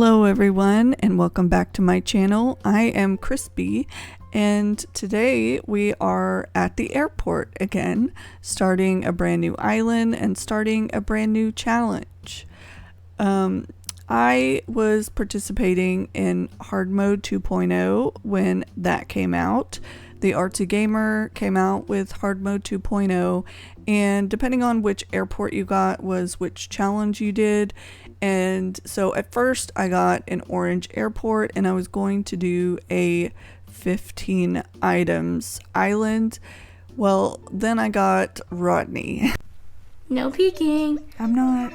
Hello everyone and welcome back to my channel. I am Crispy and today we are at the airport again, starting a brand new island and starting a brand new challenge. I was participating in Hard Mode 2.0 when that came out. The Artsy Gamer came out with Hard Mode 2.0, and depending on which airport you got was which challenge you did. And so at first I got an orange airport and I was going to do a 15 items island. Well, then I got Rodney. No peeking. I'm not.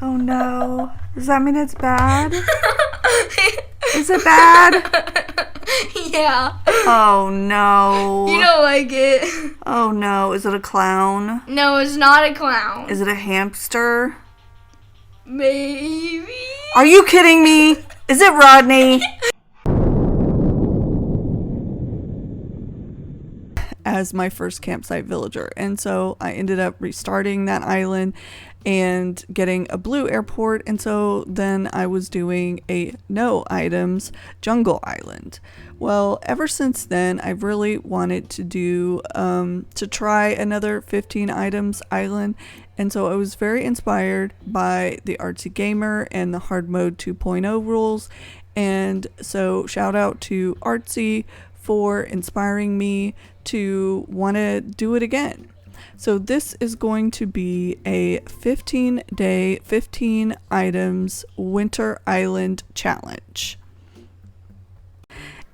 Oh no. Does that mean it's bad? Is it bad? Yeah. Oh no. You don't like it. Oh no. Is it a clown? No, it's not a clown. Is it a hamster? Maybe. Are you kidding me? Is it Rodney? As my first campsite villager, and so I ended up restarting that island and getting a blue airport, and so then I was doing a no items jungle island. Well, ever since then I've really wanted to do to try another 15 items island, and so I was very inspired by the Artsy Gamer and the Hard Mode 2.0 rules, and so shout out to Artsy for inspiring me to want to do it again. So this is going to be a 15-day, 15 items winter island challenge.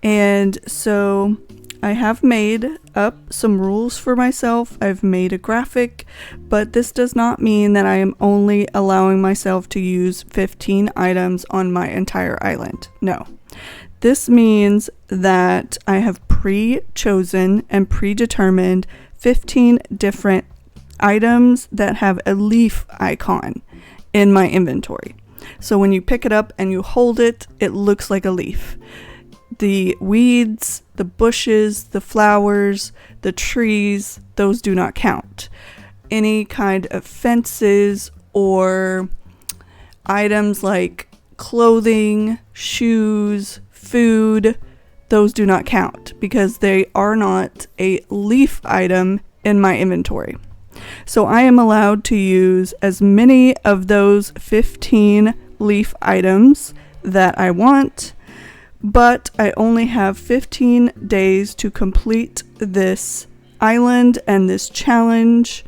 And so I have made up some rules for myself. I've made a graphic, but this does not mean that I am only allowing myself to use 15 items on my entire island. No. This means that I have pre-chosen and predetermined 15 different items that have a leaf icon in my inventory. So when you pick it up and you hold it, it looks like a leaf. The weeds, the bushes, the flowers, the trees, those do not count. Any kind of fences or items like clothing, shoes, food, those do not count because they are not a leaf item in my inventory. So I am allowed to use as many of those 15 leaf items that I want, but I only have 15 days to complete this island and this challenge.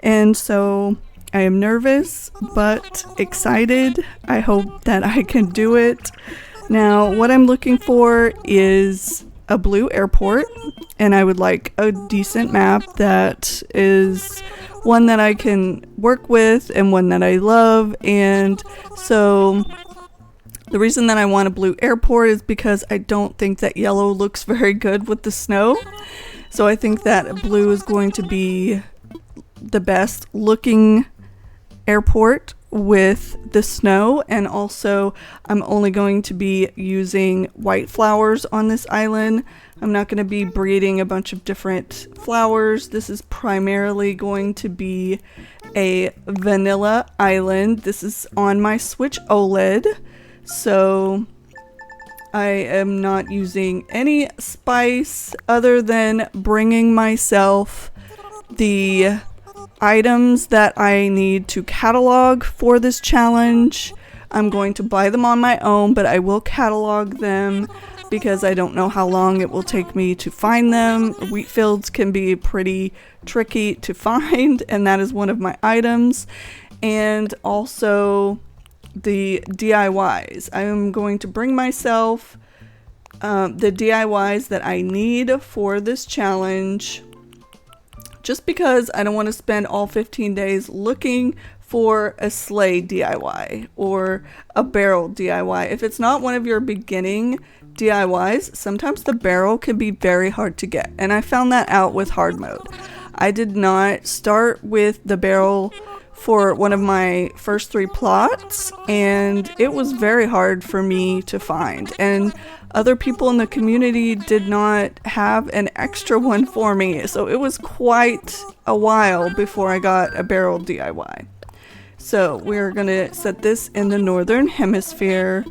And so I am nervous but excited. I hope that I can do it. Now, what I'm looking for is a blue airport, and I would like a decent map that is one that I can work with and one that I love. And so the reason that I want a blue airport is because I don't think that yellow looks very good with the snow. So I think that blue is going to be the best looking airport with the snow, and also I'm only going to be using white flowers on this island. I'm not going to be breeding a bunch of different flowers. This is primarily going to be a vanilla island. This is on my Switch OLED, so I am not using any spice other than bringing myself the items that I need to catalog for this challenge. I'm going to buy them on my own, but I will catalog them because I don't know how long it will take me to find them. Wheat fields can be pretty tricky to find, and that is one of my items. And also the DIYs. I am going to bring myself the DIYs that I need for this challenge, just because I don't want to spend all 15 days looking for a sleigh DIY or a barrel DIY. If it's not one of your beginning DIYs, sometimes the barrel can be very hard to get, and I found that out with hard mode. I did not start with the barrel for one of my first 3 plots, and it was very hard for me to find, and other people in the community did not have an extra one for me, so it was quite a while before I got a barrel DIY. So we're gonna set this in the northern hemisphere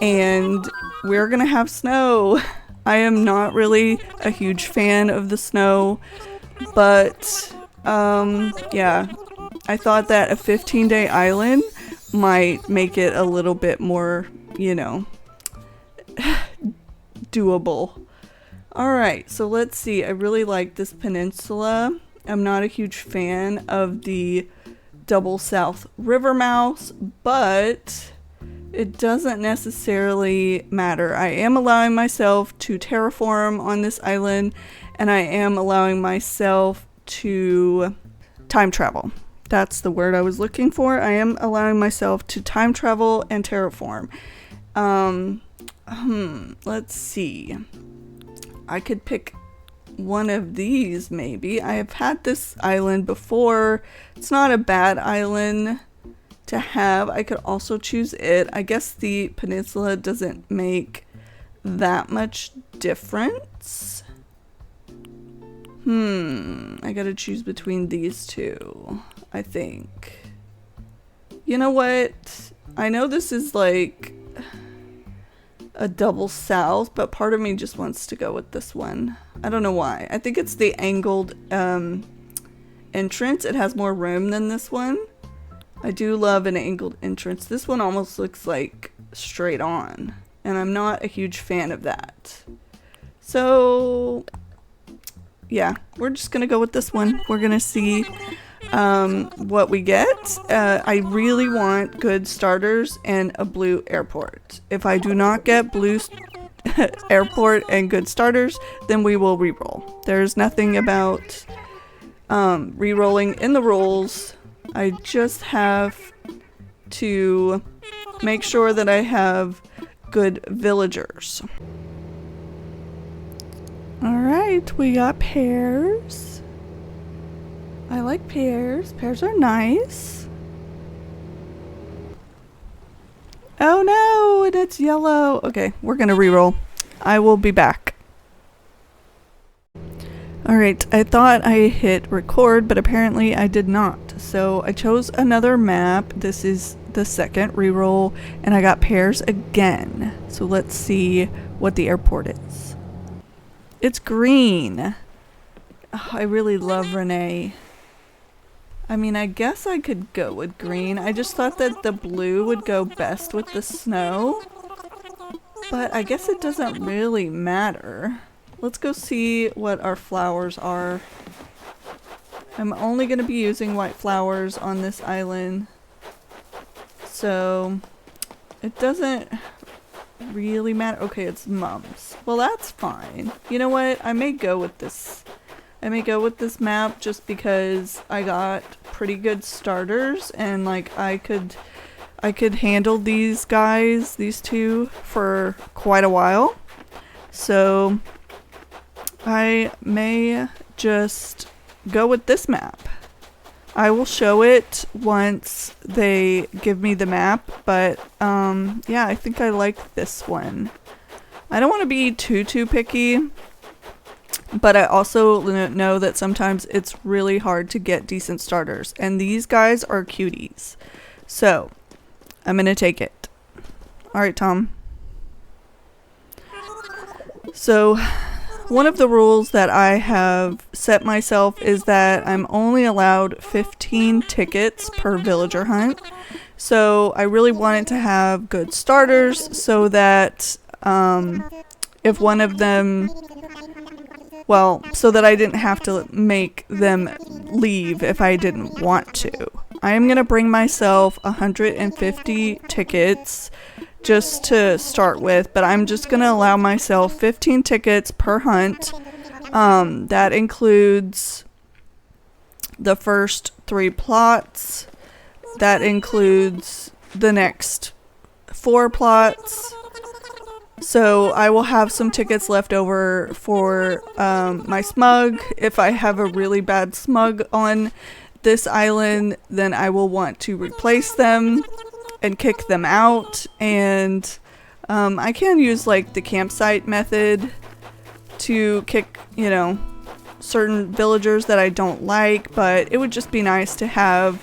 and we're gonna have snow. I am not really a huge fan of the snow, but yeah, I thought that a 15-day island might make it a little bit more, you know, doable. Alright, so let's see. I really like this peninsula. I'm not a huge fan of the double south river mouths, but it doesn't necessarily matter. I am allowing myself to terraform on this island, and I am allowing myself to time travel. That's the word I was looking for. I am allowing myself to time travel and terraform. Let's see. I could pick one of these maybe. I have had this island before. It's not a bad island to have. I could also choose it. I guess the peninsula doesn't make that much difference. I gotta choose between these two, I think. You know what? I know this is like a double south, but part of me just wants to go with this one. I don't know why. I think it's the angled entrance. It has more room than this one. I do love an angled entrance. This one almost looks like straight on, and I'm not a huge fan of that. So yeah, we're just gonna go with this one. We're gonna see what we get. I really want good starters and a blue airport. If I do not get blue airport and good starters, then we will reroll. There's nothing about rerolling in the rules. I just have to make sure that I have good villagers. Alright, we got pears. I like pears. Pears are nice. Oh no, and it's yellow. Okay, we're gonna reroll. I will be back. Alright, I thought I hit record, but apparently I did not. So I chose another map. This is the second reroll, and I got pears again. So let's see what the airport is. It's green. Oh, I really love Renee. I mean, I guess I could go with green. I just thought that the blue would go best with the snow. But I guess it doesn't really matter. Let's go see what our flowers are. I'm only going to be using white flowers on this island. So it doesn't really matter. Okay, it's mums. Well, that's fine. You know what? I may go with this. I may go with this map just because I got pretty good starters, and like I could handle these guys, these two, for quite a while. So I may just go with this map. I will show it once they give me the map, but yeah, I think I like this one. I don't want to be too picky, but I also know that sometimes it's really hard to get decent starters, and these guys are cuties. So I'm gonna take it. Alright, Tom. So one of the rules that I have set myself is that I'm only allowed 15 tickets per villager hunt. So I really wanted to have good starters so that if one of them, well, so that I didn't have to make them leave if I didn't want to. I am going to bring myself 150 tickets just to start with, but I'm just going to allow myself 15 tickets per hunt. That includes the first 3 plots. That includes the next 4 plots. So I will have some tickets left over for my smug. If I have a really bad smug on this island, then I will want to replace them and kick them out. And I can use like the campsite method to kick, you know, certain villagers that I don't like, but it would just be nice to have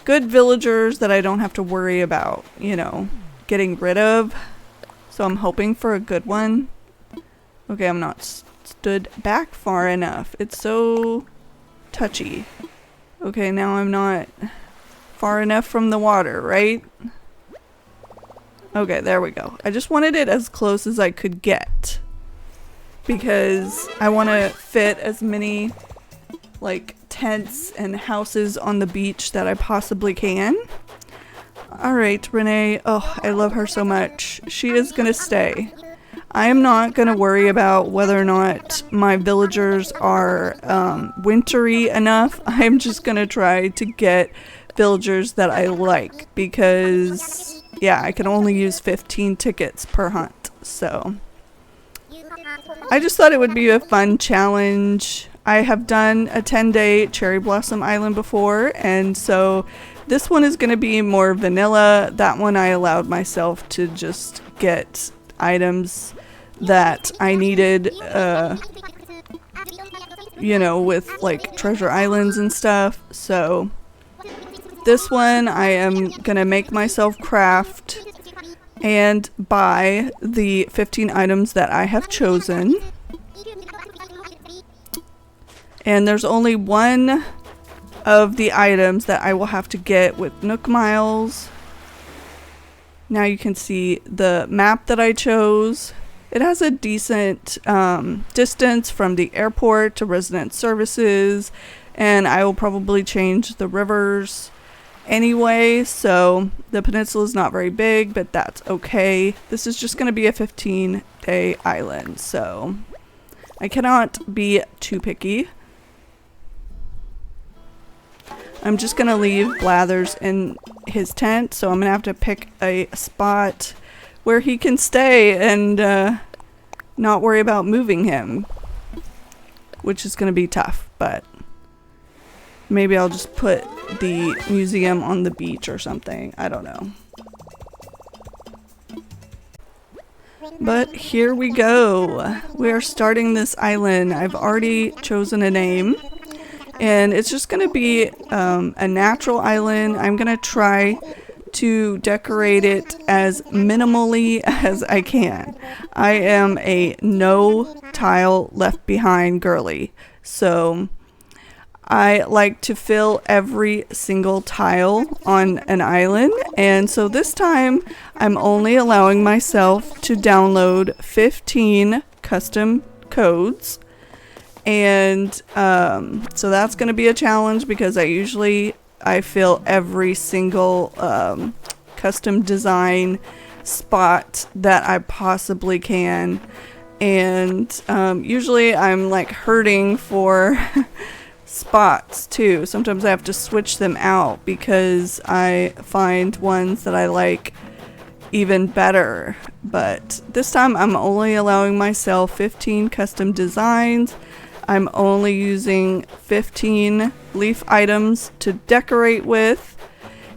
good villagers that I don't have to worry about, you know, getting rid of. So I'm hoping for a good one. Okay, I'm not stood back far enough. It's so touchy. Okay, now I'm not far enough from the water, right? Okay, there we go. I just wanted it as close as I could get, because I want to fit as many like tents and houses on the beach that I possibly can. Alright, Renee. Oh, I love her so much. She is gonna stay. I am not gonna worry about whether or not my villagers are wintry enough. I'm just gonna try to get villagers that I like, because yeah, I can only use 15 tickets per hunt. So I just thought it would be a fun challenge. I have done a 10-day Cherry Blossom Island before, and so this one is going to be more vanilla. That one I allowed myself to just get items that I needed, you know, with like treasure islands and stuff. So this one I am going to make myself craft and buy the 15 items that I have chosen. And there's only one of the items that I will have to get with Nook Miles. Now you can see the map that I chose. It has a decent distance from the airport to resident services, and I will probably change the rivers anyway, so the peninsula is not very big, but that's okay. This is just going to be a 15-day island, so I cannot be too picky. I'm just going to leave Blathers in his tent, so I'm going to have to pick a spot where he can stay and not worry about moving him, which is going to be tough, but maybe I'll just put the museum on the beach or something. I don't know. But here we go. We are starting this island. I've already chosen a name. And it's just going to be a natural island. I'm going to try to decorate it as minimally as I can. I am a no tile left behind girly. So I like to fill every single tile on an island. And so this time I'm only allowing myself to download 15 custom codes. And so that's going to be a challenge, because I fill every single custom design spot that I possibly can. And usually I'm like hurting for spots too. Sometimes I have to switch them out because I find ones that I like even better. But this time I'm only allowing myself 15 custom designs. I'm only using 15 leaf items to decorate with,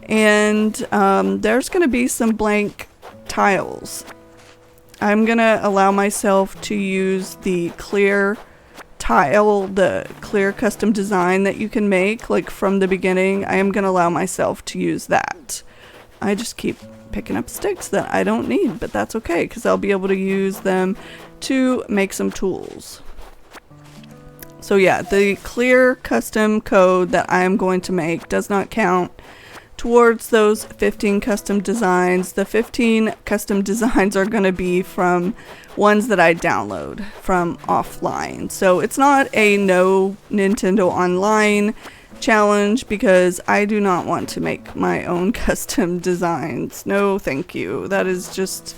and there's going to be some blank tiles. I'm going to allow myself to use the clear tile, the clear custom design that you can make like from the beginning. I am going to allow myself to use that. I just keep picking up sticks that I don't need, but that's okay, because I'll be able to use them to make some tools. So yeah, the clear custom code that I am going to make does not count towards those 15 custom designs. The 15 custom designs are going to be from ones that I download from offline. So it's not a no Nintendo Online challenge, because I do not want to make my own custom designs. No, thank you. That is just...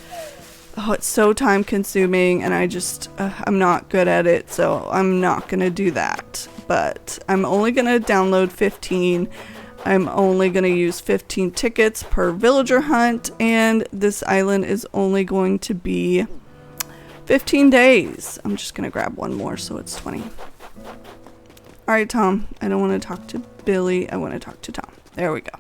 oh, it's so time consuming, and I'm not good at it, so I'm not gonna do that. But I'm only gonna download 15. I'm only gonna use 15 tickets per villager hunt, and this island is only going to be 15 days. I'm just gonna grab one more so it's 20. Alright, Tom. I don't want to talk to Billy. I want to talk to Tom. There we go.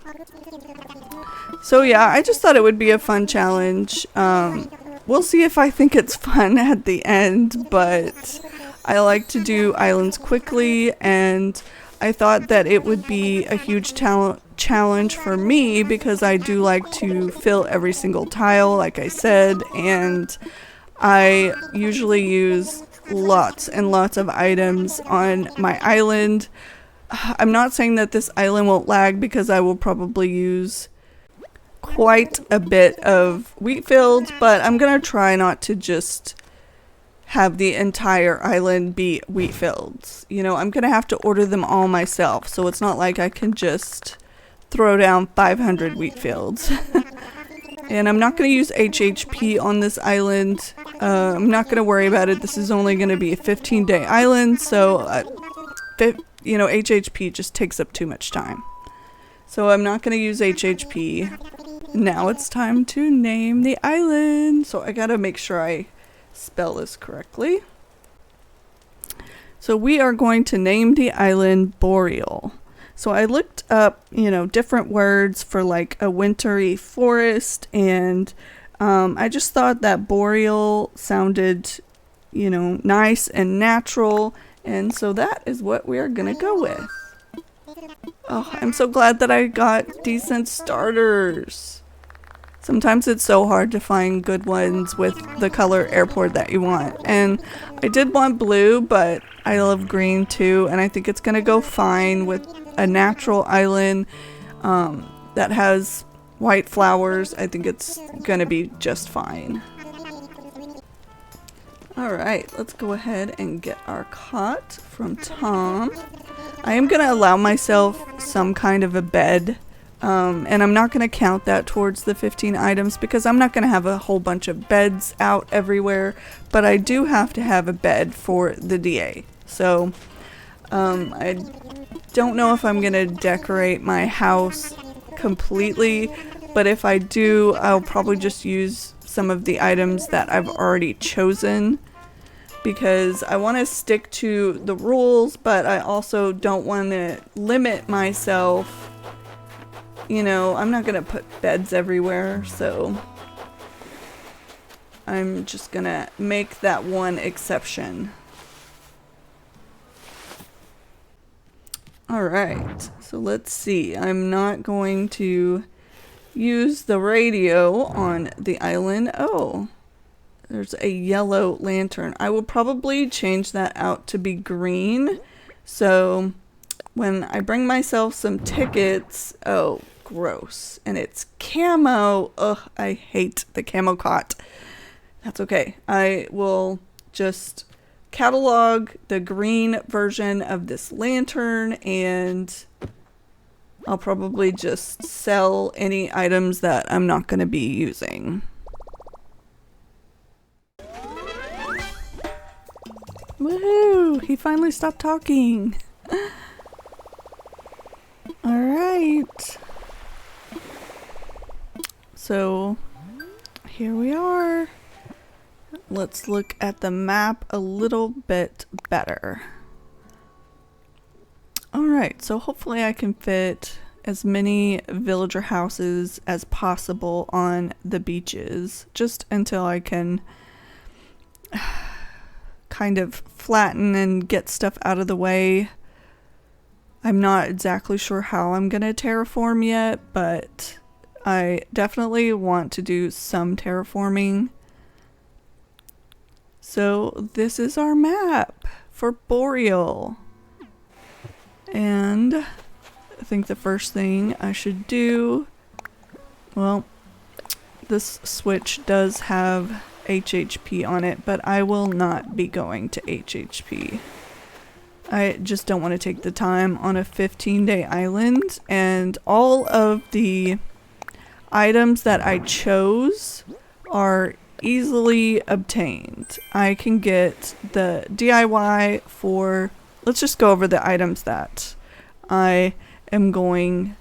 So yeah, I just thought it would be a fun challenge. We'll see if I think it's fun at the end, but I like to do islands quickly, and I thought that it would be a huge challenge for me because I do like to fill every single tile, like I said, and I usually use lots and lots of items on my island. I'm not saying that this island won't lag because I will probably use quite a bit of wheat fields, but I'm gonna try not to just have the entire island be wheat fields. You know, I'm gonna have to order them all myself, so it's not like I can just throw down 500 wheat fields. And I'm not going to use HHP on this island. I'm not going to worry about it. This is only going to be a 15-day island, so you know, HHP just takes up too much time. So I'm not going to use HHP. Now it's time to name the island. So I got to make sure I spell this correctly. So we are going to name the island Boreal. So I looked up, you know, different words for like a wintry forest, and I just thought that boreal sounded, you know, nice and natural, and so that is what we are gonna go with. Oh, I'm so glad that I got decent starters. Sometimes it's so hard to find good ones with the color airport that you want, and I did want blue, but I love green too, and I think it's gonna go fine with a natural island that has white flowers. I think it's gonna be just fine. Alright, let's go ahead and get our cot from Tom. I am gonna allow myself some kind of a bed, and I'm not gonna count that towards the 15 items because I'm not gonna have a whole bunch of beds out everywhere, but I do have to have a bed for the DA. So I don't know if I'm gonna decorate my house completely, but if I do, I'll probably just use some of the items that I've already chosen because I want to stick to the rules, but I also don't want to limit myself. You know, I'm not gonna put beds everywhere, so I'm just gonna make that one exception. Alright, so let's see. I'm not going to use the radio on the island. Oh, there's a yellow lantern. I will probably change that out to be green. So when I bring myself some tickets, oh, gross. And it's camo. Ugh, I hate the camo cot. That's okay. I will just catalog the green version of this lantern, and I'll probably just sell any items that I'm not going to be using. Woohoo! He finally stopped talking. Alright. So, here we are. Let's look at the map a little bit better. Alright, so hopefully I can fit as many villager houses as possible on the beaches, just until I can kind of flatten and get stuff out of the way. I'm not exactly sure how I'm gonna terraform yet, but I definitely want to do some terraforming. So this is our map for Boreal. And I think the first thing I should do, well, this switch does have HHP on it, but I will not be going to HHP. I just don't want to take the time on a 15-day island, and all of the items that I chose are easily obtained. I can get the DIY for, let's just go over the items that I am going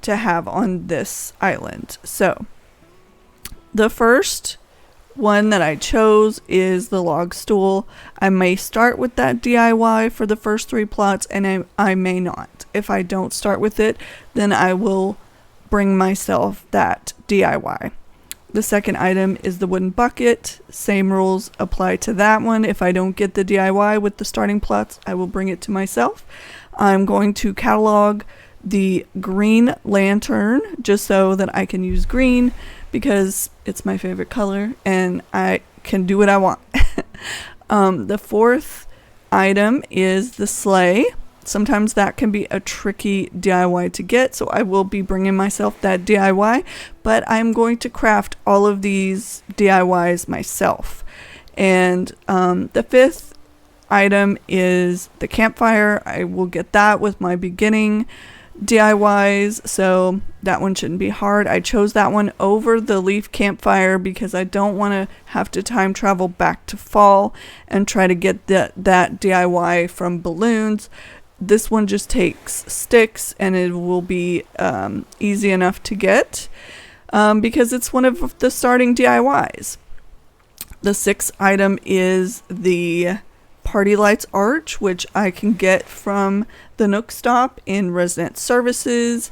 to have on this island. So the first one that I chose is the log stool. I may start with that DIY for the first 3 plots, and I may not. If I don't start with it, then I will bring myself that DIY. The second item is the wooden bucket. Same rules apply to that one. If I don't get the DIY with the starting plots, I will bring it to myself. I'm going to catalog the green lantern just so that I can use green because it's my favorite color and I can do what I want. The fourth item is the sleigh. Sometimes that can be a tricky DIY to get, so I will be bringing myself that DIY, but I'm going to craft all of these DIYs myself. And the fifth item is the campfire. I will get that with my beginning DIYs, so that one shouldn't be hard. I chose that one over the leaf campfire because I don't want to have to time travel back to fall and try to get that DIY from balloons. This one just takes sticks and it will be easy enough to get because it's one of the starting DIYs. The sixth item is the party lights arch, which I can get from the Nook Stop in Resident Services,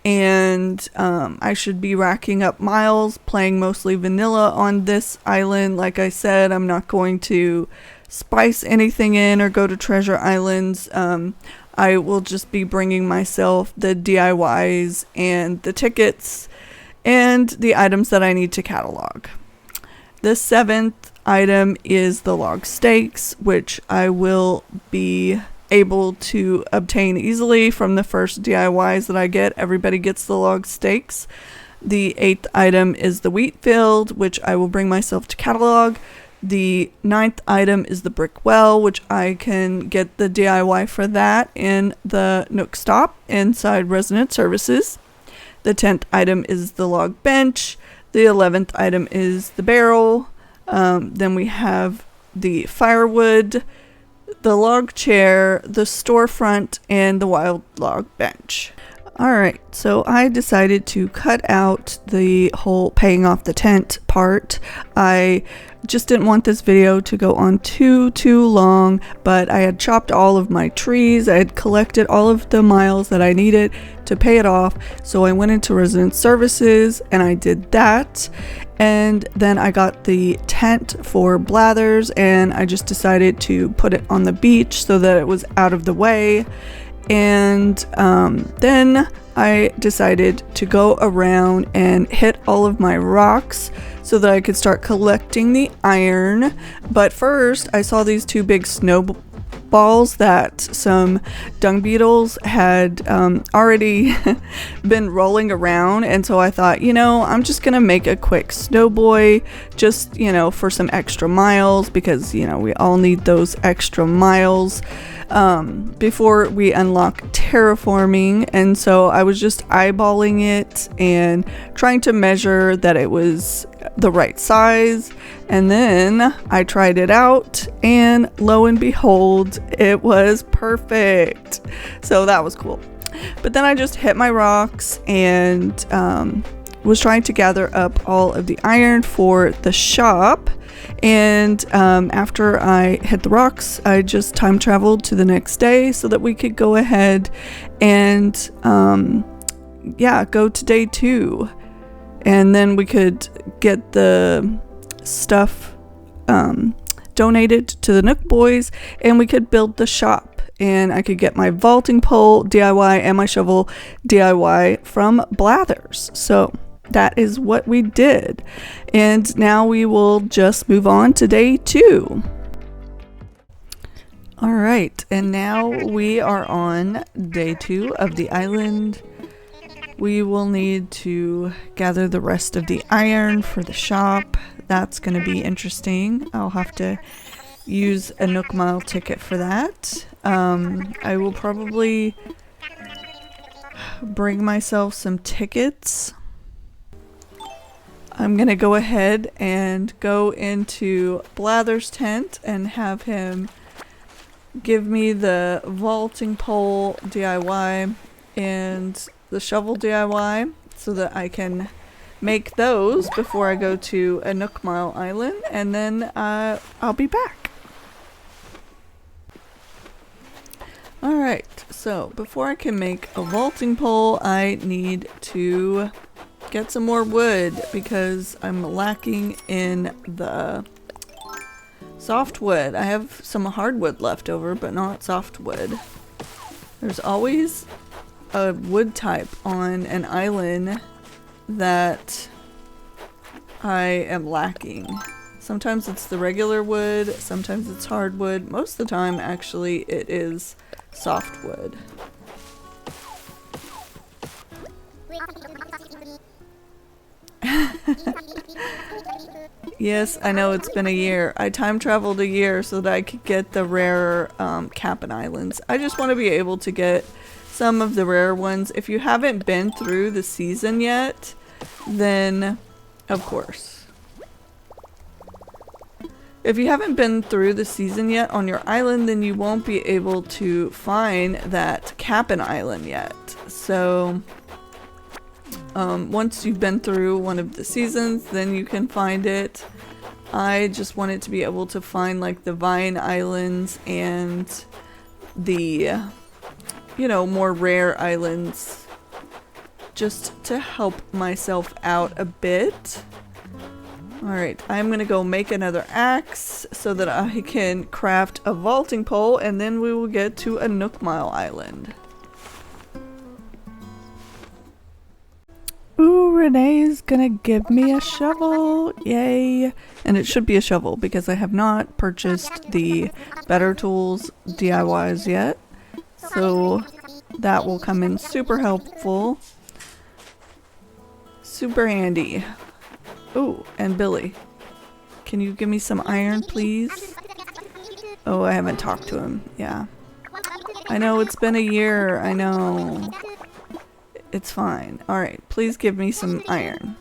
and I should be racking up miles playing mostly vanilla on this island. Like I said, I'm not going to spice anything in or go to treasure islands. I will just be bringing myself the DIYs and the tickets and the items that I need to catalog. The seventh item is the log stakes, which I will be able to obtain easily from the first DIYs that I get. Everybody gets the log stakes. The eighth item is the wheat field, which I will bring myself to catalog. The ninth item is the brick well, which I can get the DIY for that in the Nook Stop inside Resident Services. The 10th item is the log bench. The 11th item is the barrel. Then we have the firewood, the log chair, the storefront, and the wild log bench. Alright, so I decided to cut out the whole paying off the tent part. I just didn't want this video to go on too long, but I had chopped all of my trees. I had collected all of the miles that I needed to pay it off, so I went into Resident Services and I did that. And then I got the tent for Blathers and I just decided to put it on the beach so that it was out of the way. And then I decided to go around and hit all of my rocks so that I could start collecting the iron. But first I saw these two big snowballs that some dung beetles had already been rolling around, and so I thought, I'm just gonna make a quick snowboy just for some extra miles, because we all need those extra miles before we unlock terraforming. And so I was just eyeballing it and trying to measure that it was the right size, and then I tried it out and lo and behold, it was perfect. So that was cool. But then I just hit my rocks and was trying to gather up all of the iron for the shop. And after I hit the rocks, I just time traveled to the next day so that we could go ahead and go to day 2, and then we could get the stuff donated to the Nook Boys, and we could build the shop, and I could get my vaulting pole DIY and my shovel DIY from Blathers. So that is what we did. And now we will just move on to day 2. All right, and now we are on day 2 of the island. We will need to gather the rest of the iron for the shop. That's going to be interesting. I'll have to use a Nook Mile ticket for that. I will probably bring myself some tickets. I'm going to go ahead and go into Blather's tent and have him give me the vaulting pole DIY and the shovel DIY so that I can make those before I go to a Nook Mile Island, and then I'll be back. Alright, so before I can make a vaulting pole, I need to get some more wood because I'm lacking in the softwood. I have some hardwood left over, but not softwood. There's always a wood type on an island that I am lacking. Sometimes it's the regular wood, sometimes it's hardwood. Most of the time, actually, it is softwood. Yes, I know it's been a year. I time traveled a year so that I could get the rarer Cap'n Islands. I just want to be able to get some of the rare ones. If you haven't been through the season yet, then of course. If you haven't been through the season yet on your island, then you won't be able to find that Cap'n Island yet. So once you've been through one of the seasons, then you can find it. I just wanted to be able to find like the Vine Islands and the, you know, more rare islands, just to help myself out a bit. Alright, I'm gonna go make another axe so that I can craft a vaulting pole, and then we will get to a Nook Mile Island. Ooh, Renee's gonna give me a shovel. Yay. And it should be a shovel because I have not purchased the Better Tools DIYs yet. So that will come in super helpful. Super handy. Ooh, and Billy. Can you give me some iron, please? Oh, I haven't talked to him. Yeah. I know it's been a year. I know. It's fine. Alright, please give me some iron.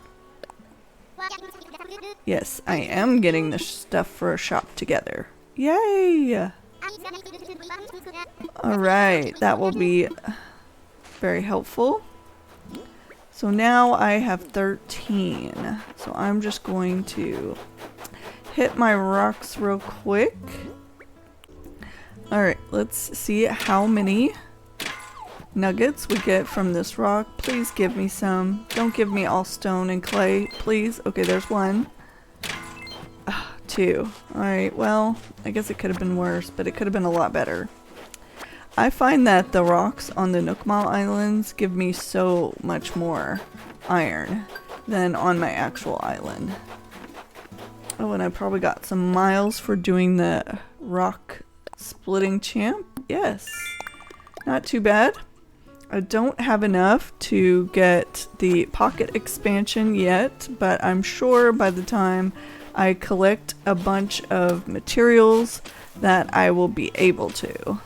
Yes, I am getting the stuff for a shop together. Yay! Alright, that will be very helpful. So now I have 13. So I'm just going to hit my rocks real quick. Alright, let's see how many nuggets we get from this rock. Please give me some. Don't give me all stone and clay, please. Okay, there's one. 2. Alright, well, I guess it could have been worse, but it could have been a lot better. I find that the rocks on the Nook Mile Islands give me so much more iron than on my actual island. Oh, and I probably got some miles for doing the rock splitting champ. Yes. Not too bad. I don't have enough to get the pocket expansion yet, but I'm sure by the time I collect a bunch of materials that I will be able to.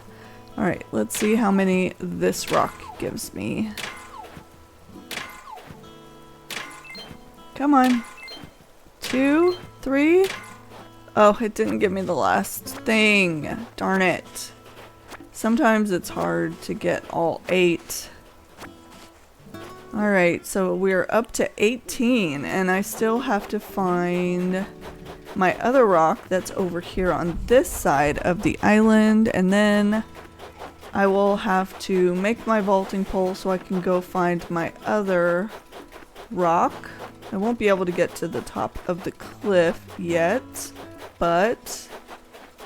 Alright, let's see how many this rock gives me. Come on. 2, 3. Oh, it didn't give me the last thing. Darn it. Sometimes it's hard to get all 8. Alright, so we're up to 18, and I still have to find my other rock that's over here on this side of the island, and then I will have to make my vaulting pole so I can go find my other rock. I won't be able to get to the top of the cliff yet, but...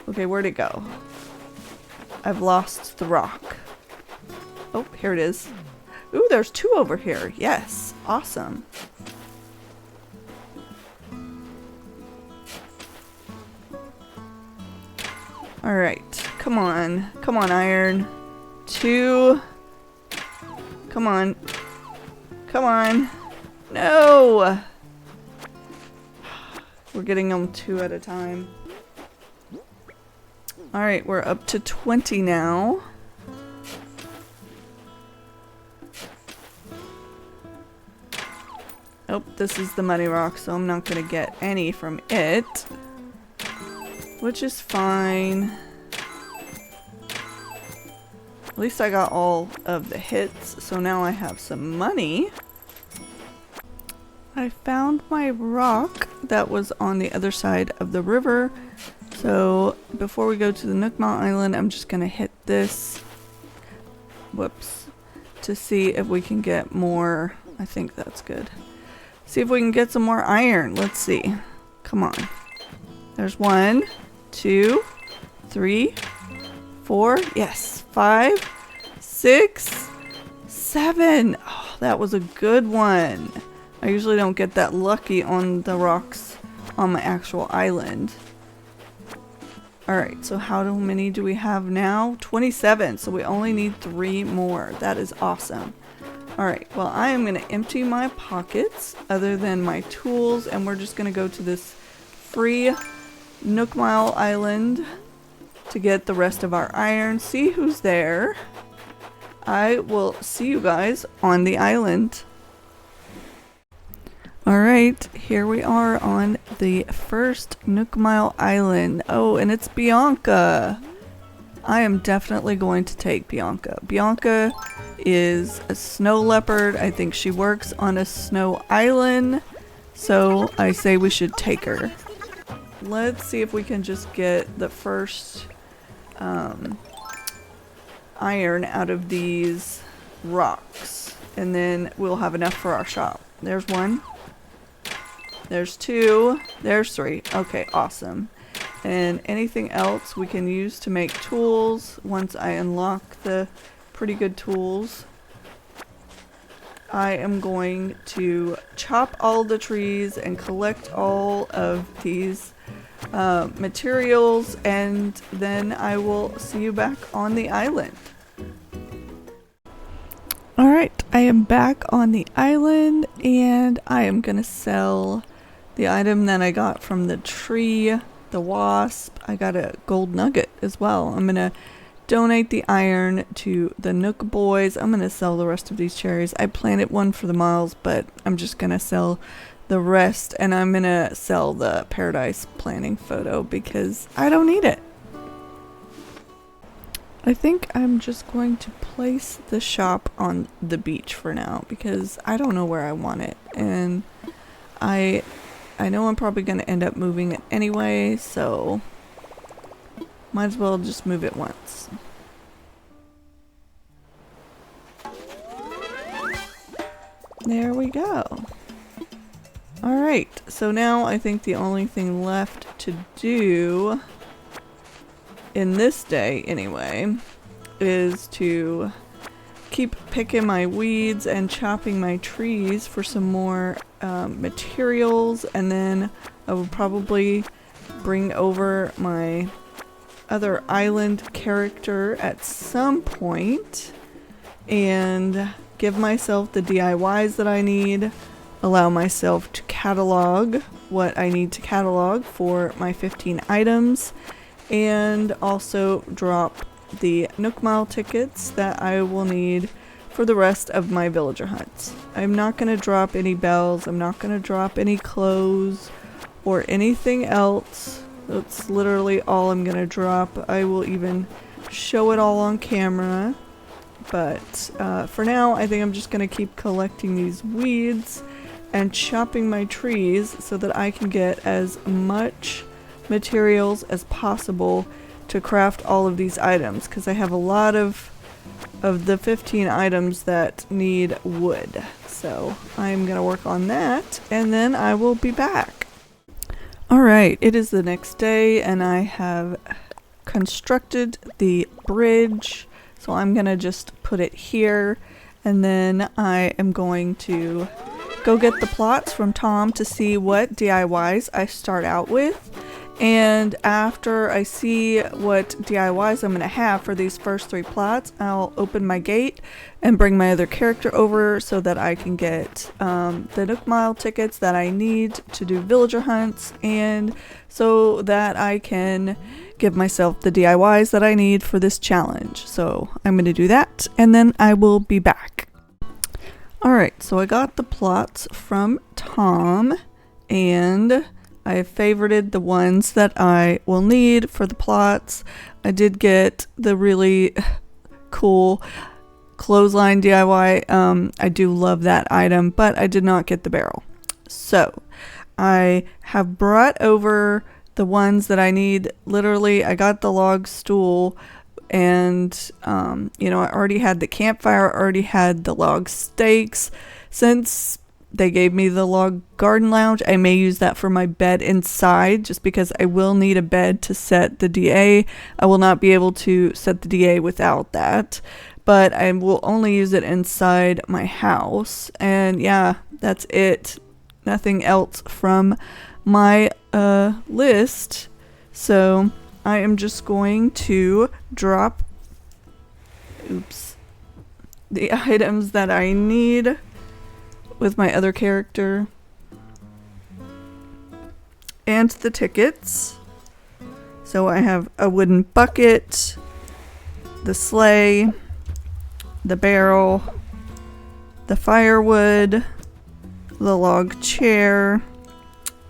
Okay, where'd it go? I've lost the rock. Oh, here it is. Ooh, there's 2 over here. Yes, awesome. Alright, come on. Come on, iron. 2. Come on. Come on. No! We're getting them 2 at a time. Alright, we're up to 20 now. Oh, this is the muddy rock, so I'm not gonna get any from it. Which is fine. At least I got all of the hits, so now I have some money. I found my rock that was on the other side of the river. So before we go to the Nook Mile Island, I'm just gonna hit this. Whoops. To see if we can get more. I think that's good. See if we can get some more iron. Let's see. Come on. There's 1, 2, 3, 4. Yes. 5, 6, 7. Oh, that was a good one. I usually don't get that lucky on the rocks on my actual island. Alright, so how many do we have now? 27, so we only need 3 more. That is awesome. Alright, well I am going to empty my pockets other than my tools, and we're just going to go to this free Nook Mile Island to get the rest of our iron, see who's there. I will see you guys on the island. Alright, here we are on the first Nook Mile Island. Oh, and it's Bianca. I am definitely going to take Bianca. Bianca is a snow leopard. I think she works on a snow island, so I say we should take her. Let's see if we can just get the first iron out of these rocks, and then we'll have enough for our shop. There's 1. There's 2. There's 3. Okay, awesome. And anything else we can use to make tools once I unlock the pretty good tools. I am going to chop all the trees and collect all of these materials, and then I will see you back on the island. Alright, I am back on the island, and I am gonna sell the item that I got from the tree, the wasp. I got a gold nugget as well. I'm gonna donate the iron to the Nook boys. I'm gonna sell the rest of these cherries. I planted one for the miles, but I'm just gonna sell the rest, and I'm gonna sell the paradise planting photo because I don't need it. I think I'm just going to place the shop on the beach for now because I don't know where I want it, and I know I'm probably going to end up moving it anyway, so might as well just move it once. There we go. Alright, so now I think the only thing left to do in this day anyway is to keep picking my weeds and chopping my trees for some more materials, and then I will probably bring over my other island character at some point and give myself the DIYs that I need, allow myself to catalog what I need to catalog for my 15 items, and also drop the Nook Mile tickets that I will need for the rest of my villager hunts. I'm not going to drop any bells, I'm not going to drop any clothes or anything else. That's literally all I'm going to drop. I will even show it all on camera, but for now I think I'm just going to keep collecting these weeds and chopping my trees so that I can get as much materials as possible to craft all of these items, because I have a lot of the 15 items that need wood. So I'm gonna work on that and then I will be back. Alright, it is the next day and I have constructed the bridge, so I'm gonna just put it here, and then I am going to go get the plots from Tom to see what DIYs I start out with. And after I see what DIYs I'm going to have for these first 3 plots, I'll open my gate and bring my other character over so that I can get the Nook Mile tickets that I need to do villager hunts, and so that I can give myself the DIYs that I need for this challenge. So I'm going to do that and then I will be back. Alright, so I got the plots from Tom, and I have favorited the ones that I will need for the plots. I did get the really cool clothesline DIY. I do love that item, but I did not get the barrel. So I have brought over the ones that I need. Literally, I got the log stool, and you know, I already had the campfire, I already had the log stakes. Since they gave me the log garden lounge, I may use that for my bed inside, just because I will need a bed to set the DA. I will not be able to set the DA without that. but I will only use it inside my house. And yeah, that's it. Nothing else from my list. So I am just going to drop the items that I need with my other character and the tickets. So I have a wooden bucket, the sleigh, the barrel, the firewood, the log chair,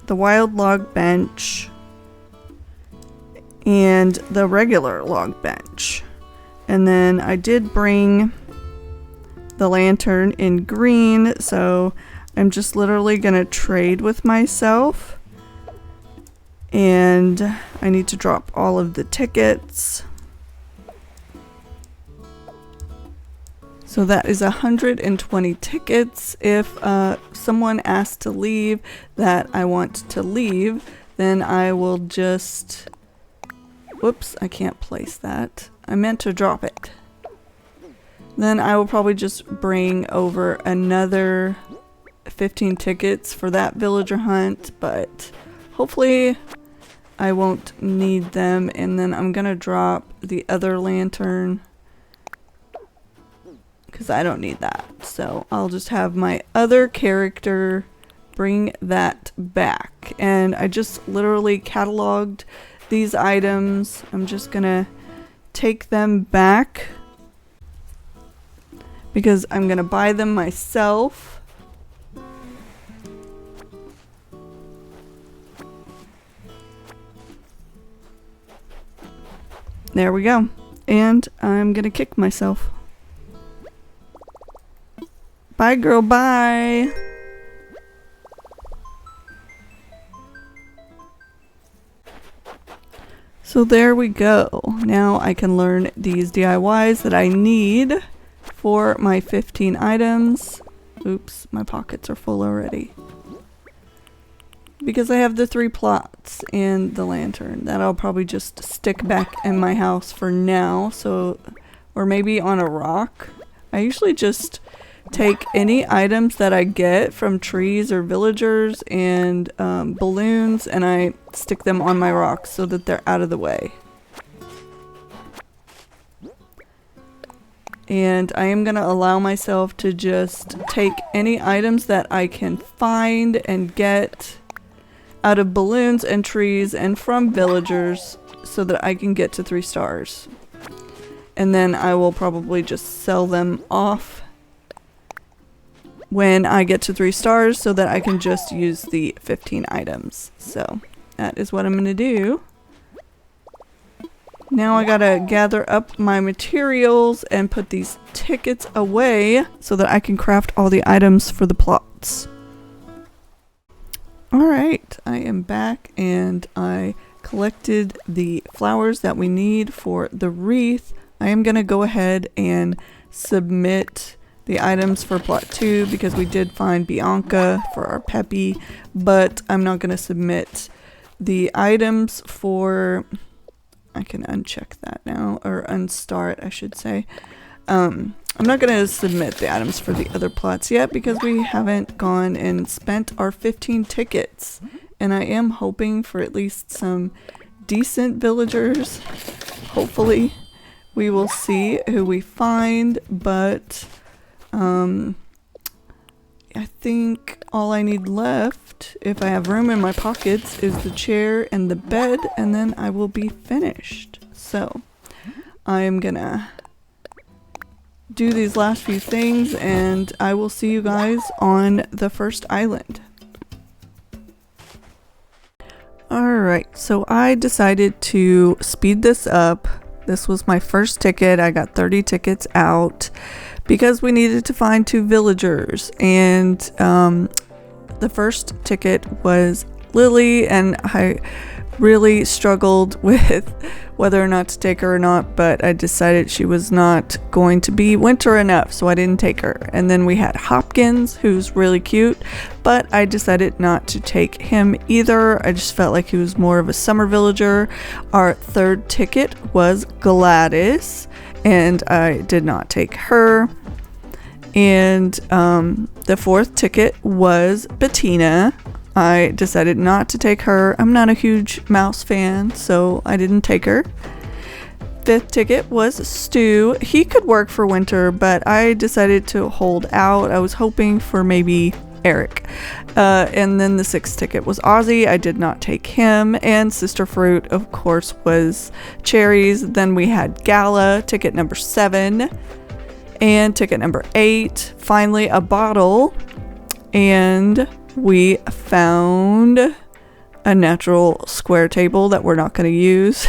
the wild log bench, and the regular log bench. And then I did bring the lantern in green, so I'm just literally gonna trade with myself. And I need to drop all of the tickets. So that is 120 tickets. If someone asks to leave that I want to leave, then I will just... Whoops, I can't place that. I meant to drop it. Then I will probably just bring over another 15 tickets for that villager hunt, but hopefully I won't need them. And then I'm gonna drop the other lantern because I don't need that. So I'll just have my other character bring that back. And I just literally cataloged these items. I'm just gonna take them back because I'm gonna buy them myself. There we go. And I'm gonna kick myself. Bye girl, bye! So there we go. Now I can learn these DIYs that I need for my 15 items. Oops, my pockets are full already. Because I have the 3 plots and the lantern that I'll probably just stick back in my house for now. So, or maybe on a rock. I usually just take any items that I get from trees or villagers and balloons, and I stick them on my rocks so that they're out of the way. And I am going to allow myself to just take any items that I can find and get out of balloons and trees and from villagers so that I can get to 3 stars. And then I will probably just sell them off when I get to 3 stars so that I can just use the 15 items. So that is what I'm going to do. Now I gotta gather up my materials and put these tickets away so that I can craft all the items for the plots. Alright, I am back and I collected the flowers that we need for the wreath. I am gonna go ahead and submit the items for plot 2 because we did find Bianca for our Peppy, but I'm not gonna submit the items for... I can uncheck that now, or unstart I should say. I'm not going to submit the items for the other plots yet because we haven't gone and spent our 15 tickets. And I am hoping for at least some decent villagers. Hopefully we will see who we find, but I think all I need left, if I have room in my pockets, is the chair and the bed, and then I will be finished. So I'm gonna do these last few things and I will see you guys on the first island. Alright, so I decided to speed this up. This was my first ticket. I got 30 tickets out because we needed to find 2 villagers, and the first ticket was Lily, and I really struggled with whether or not to take her or not, but I decided she was not going to be winter enough, so I didn't take her. And then we had Hopkins, who's really cute, but I decided not to take him either. I just felt like he was more of a summer villager. Our third ticket was Gladys, and I did not take her. And the fourth ticket was Bettina. I decided not to take her. I'm not a huge mouse fan, so I didn't take her. Fifth ticket was Stu. He could work for winter, but I decided to hold out. I was hoping for maybe Eric. And then the sixth ticket was Ozzy. I did not take him. And Sister Fruit, of course, was Cherries. Then we had Gala, ticket number 7. And ticket number 8. Finally, a bottle. And we found a natural square table that we're not going to use.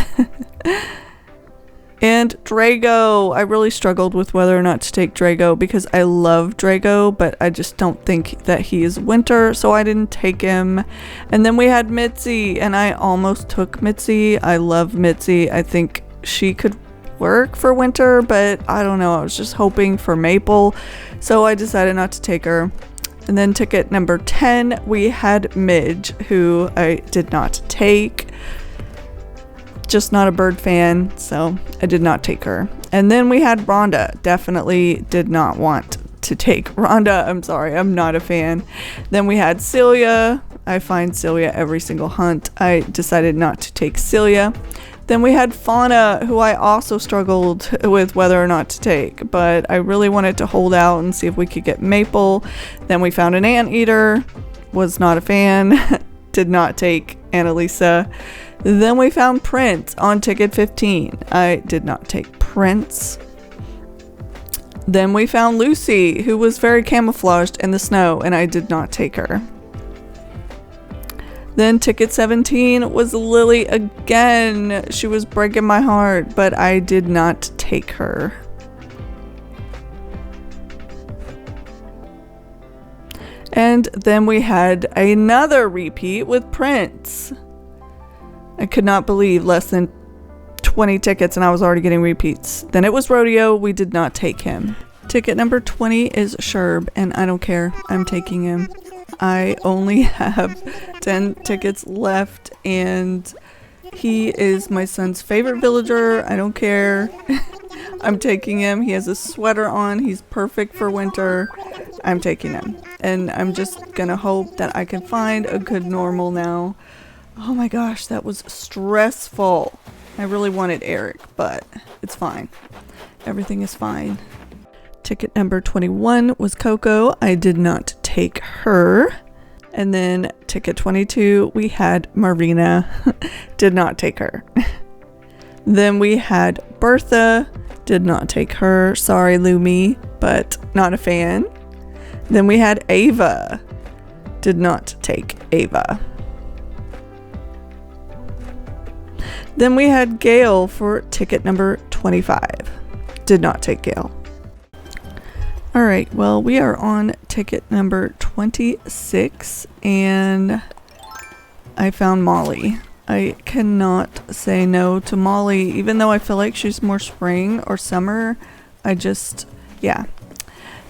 And Drago. I really struggled with whether or not to take Drago because I love Drago, but I just don't think that he is winter, so I didn't take him. And then we had Mitzi, and I almost took Mitzi. I love Mitzi. I think she could work for winter, but I don't know. I was just hoping for Maple, so I decided not to take her. And then ticket number 10, we had Midge, who I did not take. Just not a bird fan, so I did not take her. And then we had Rhonda. Definitely did not want to take Rhonda. I'm sorry, I'm not a fan. Then we had Celia. I find Celia every single hunt. I decided not to take Celia. Then we had Fauna, who I also struggled with whether or not to take, but I really wanted to hold out and see if we could get Maple. Then we found an anteater. Was not a fan. Did not take Annalisa. Then we found Prince on ticket 15. I did not take Prince. Then we found Lucy, who was very camouflaged in the snow, and I did not take her. Then ticket 17 was Lily again. She was breaking my heart, but I did not take her. And then we had another repeat with Prince. I could not believe less than 20 tickets and I was already getting repeats. Then it was Rodeo. We did not take him. Ticket number 20 is Sherb, and I don't care. I'm taking him. I only have 10 tickets left, and he is my son's favorite villager. I don't care. I'm taking him. He has a sweater on. He's perfect for winter. I'm taking him. And I'm just gonna hope that I can find a good normal now. Oh my gosh, that was stressful. I really wanted Eric, but it's fine. Everything is fine. Ticket number 21 was Coco. I did not take her. And then ticket 22, we had Marina. Did not take her. Then we had Bertha. Did not take her. Sorry, Lumi, but not a fan. Then we had Ava. Did not take Ava. Then we had Gail for ticket number 25. Did not take Gail. Alright, well, we are on ticket number 26, and I found Molly. I cannot say no to Molly, even though I feel like she's more spring or summer. Yeah.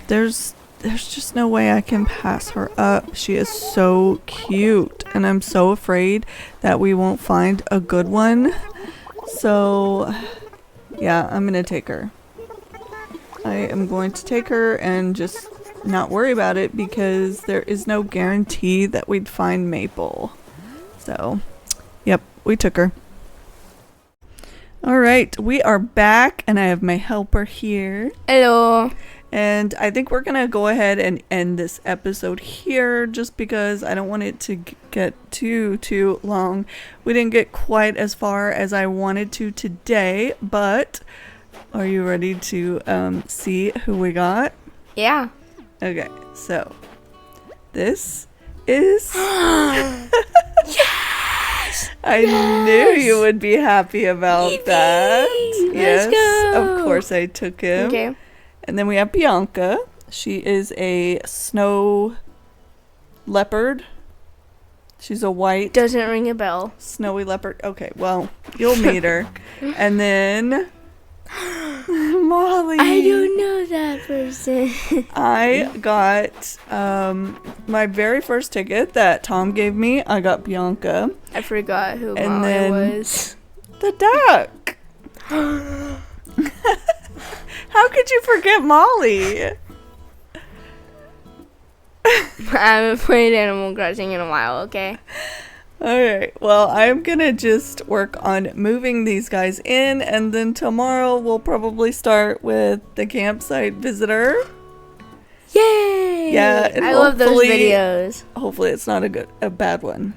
There's just no way I can pass her up. She is so cute, and I'm so afraid that we won't find a good one. So, yeah, I'm gonna take her. I am going to take her and just not worry about it because there is no guarantee that we'd find Maple. So, yep, we took her. Alright, we are back, and I have my helper here. Hello. And I think we're gonna go ahead and end this episode here just because I don't want it to get too long. We didn't get quite as far as I wanted to today, but are you ready to see who we got? Yeah. Okay, so this is Yes! I knew you would be happy about Yippee! that. Let's go. Of course I took him. Okay. And then we have Bianca. She is a snow leopard. She's a white Doesn't ring a bell. snowy leopard. Okay, well, you'll meet her. And then Molly. I don't know that person. I got my very first ticket that Tom gave me. I got Bianca. I forgot who And Molly then- was. The duck. How could you forget Molly? I haven't played Animal Crossing in a while, okay? Alright, well, I'm gonna just work on moving these guys in, and then tomorrow we'll probably start with the campsite visitor. Yay! Yeah, and I love those hopefully- videos. Hopefully it's not a bad one.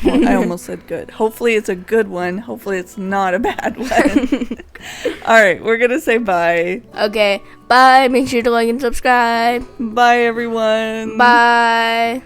I almost said good. Hopefully it's a good one. Hopefully it's not a bad one. Alright, we're gonna say bye. Okay, bye. Make sure to like and subscribe. Bye, everyone. Bye.